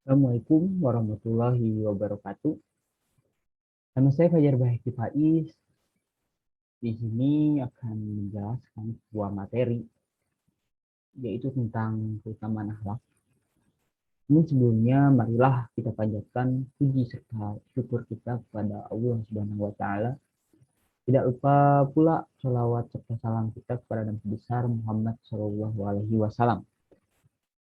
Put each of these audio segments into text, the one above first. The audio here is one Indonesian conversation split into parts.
Assalamualaikum warahmatullahi wabarakatuh. Nama saya Fajar Bahiki Faiz. Di sini akan menjelaskan sebuah materi, yaitu tentang keutamaan akhlak. Namun sebelumnya, marilah kita panjatkan puji serta syukur kita kepada Allah Subhanahu wa Ta'ala. Tidak lupa pula sholawat serta salam kita kepada Nabi besar Muhammad Shallallahu Alaihi Wasallam.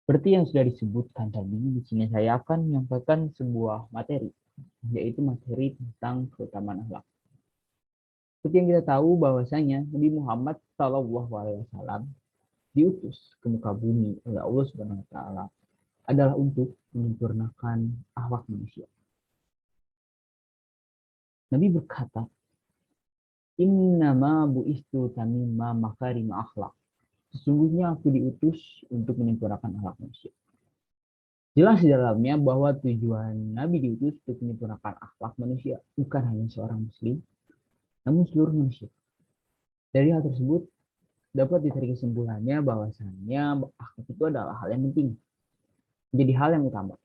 Seperti yang sudah disebutkan tadi, di sini saya akan menyampaikan sebuah materi, yaitu materi tentang keutamaan akhlak. Seperti yang kita tahu bahwasanya Nabi Muhammad Shallallahu Alaihi Wasallam diutus ke muka bumi oleh Allah Subhanahu Wa Taala adalah untuk menyempurnakan akhlak manusia. Nabi berkata, Innama bu'istu tamimma makarim akhlak. Sesungguhnya aku diutus untuk menyempurnakan akhlak manusia. Jelas di dalamnya bahwa tujuan Nabi diutus untuk menyempurnakan akhlak manusia bukan hanya seorang muslim, namun seluruh manusia. Dari hal tersebut dapat ditarik kesimpulannya bahwasannya akhlak itu adalah hal yang penting, menjadi hal yang utama.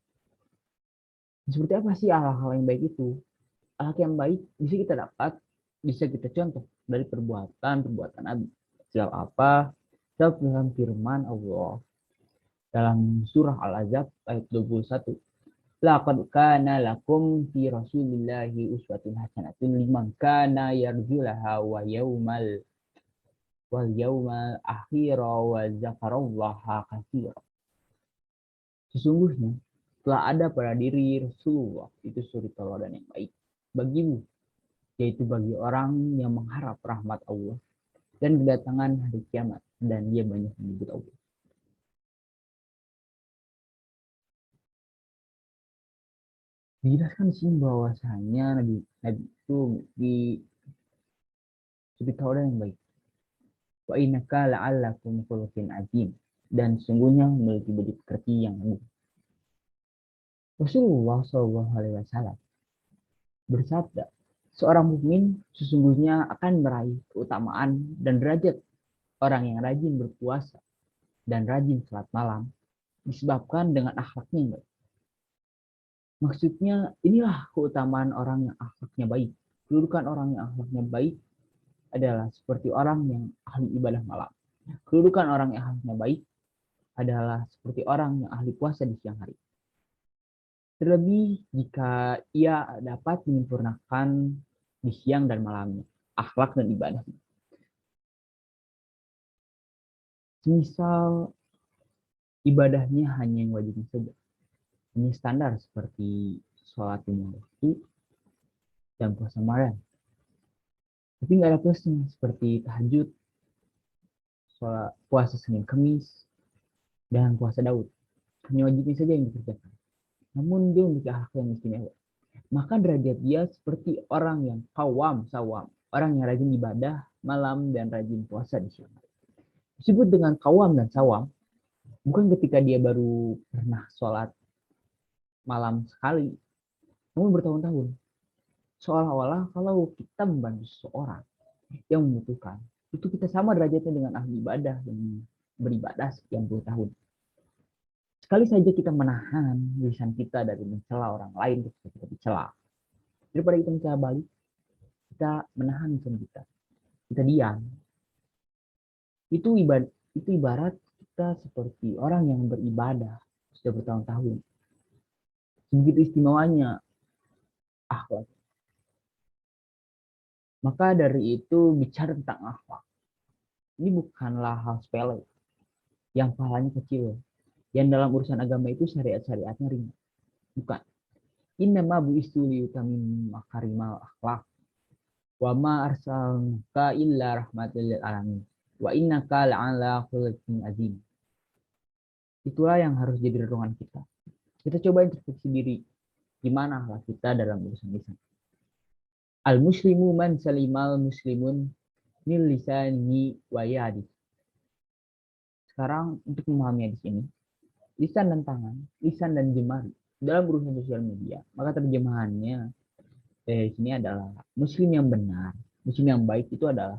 Seperti apa sih hal-hal yang baik itu? Akhlak yang baik bisa kita dapat, bisa kita contoh dari perbuatan Nabi. Sejauh apa? Dalam firman Allah dalam surah Al-Ahzab ayat 21. Laqad kana lakum fi Rasulillahi uswatun hasanatun liman kana yarjullaha wal yaumal akhira wa zakarallaha katsira. Sesungguhnya telah ada pada diri Rasulullah itu suri teladan yang baik bagimu, yaitu bagi orang yang mengharap rahmat Allah dan kedatangan hari kiamat, dan dia banyak menyebut Allah. Dijelaskan di sini bahwasanya Nabi itu di suri teladan yang baik. Wa innaka la'allakum khuluqin azim, dan sungguhnya memiliki budi pekerti yang agung. Rasulullah Shallallahu Alaihi Wasallam bersabda, seorang mukmin sesungguhnya akan meraih keutamaan dan derajat orang yang rajin berpuasa dan rajin salat malam disebabkan dengan akhlaknya yang baik. Maksudnya inilah keutamaan orang yang akhlaknya baik. Kedudukan orang yang akhlaknya baik adalah seperti orang yang ahli ibadah malam. Kedudukan orang yang akhlaknya baik adalah seperti orang yang ahli puasa di siang hari. Terlebih jika ia dapat menyempurnakan di siang dan malamnya, akhlak dan ibadah. Misal ibadahnya hanya yang wajib saja. Ini standar seperti sholat lima waktu dan puasa Ramadan. Tapi nggak ada plusnya seperti tahajud, sholat puasa Senin Kamis, dan puasa Daud. Hanya wajibnya saja yang dikerjakan. Namun dia memiliki akhlak yang istimewa. Maka derajat dia seperti orang yang kawam sawam, orang yang rajin ibadah malam dan rajin puasa di siang hari. Disebut dengan kawam dan sawam bukan ketika dia baru pernah sholat malam sekali, namun bertahun-tahun. Seolah-olah kalau kita membantu seseorang yang membutuhkan, itu kita sama derajatnya dengan ahli ibadah yang beribadah sekian puluh tahun. Sekali saja kita menahan lisan kita dari mencela orang lain ketika kita dicela, daripada kita mencela balik, kita menahan lisan kita, kita diam. Itu ibarat kita seperti orang yang beribadah sudah bertahun-tahun. Begitu istimewanya akhlak. Maka dari itu bicara tentang akhlak, ini bukanlah hal sepele yang pahalanya kecil. Yang dalam urusan agama itu syariat-syariatnya ringan. Bukan. Innama bu'istu liyutamim makarimal akhlak. Wa ma arsalnaka illa rahmatal lil alamin. Wa innaka la'ala khuluqin azim. Itulah yang harus jadi renungan kita. Kita coba introspeksi diri. Gimana akhlak kita dalam urusan lisan. Al-muslimu man salimal muslimun min lisani wa yadi. Sekarang untuk memahami di sini, lisan dan tangan, lisan dan jemari dalam urusan sosial media, maka terjemahannya di sini adalah muslim yang benar, muslim yang baik itu adalah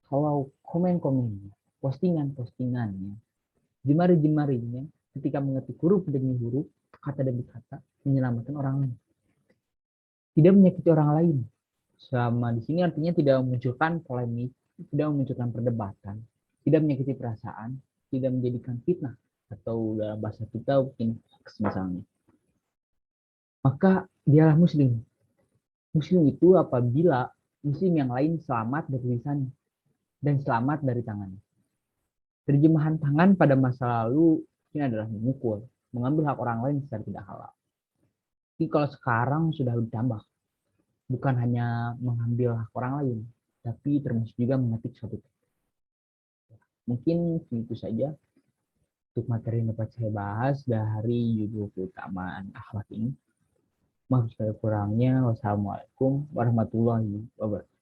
kalau komen-komennya, postingan-postingannya, jemari-jemarinya ketika mengetik huruf demi huruf kata demi kata menyelamatkan orang lain. Tidak menyakiti orang lain. Selama di sini artinya tidak memunculkan polemik, tidak memunculkan perdebatan, tidak menyakiti perasaan, tidak menjadikan fitnah atau dalam bahasa kita mungkin hoax misalnya. Maka dialah muslim. Muslim itu apabila muslim yang lain selamat dari lisannya dan selamat dari tangannya. Terjemahan tangan pada masa lalu ini adalah memukul, mengambil hak orang lain secara tidak halal. Tapi kalau sekarang sudah ditambah, bukan hanya mengambil hak orang lain, tapi termasuk juga mengetik suatu. Mungkin itu saja untuk materi yang dapat saya bahas dari judul keutamaan akhlak ini. Maaf sekali kurangnya. Wassalamualaikum warahmatullahi wabarakatuh.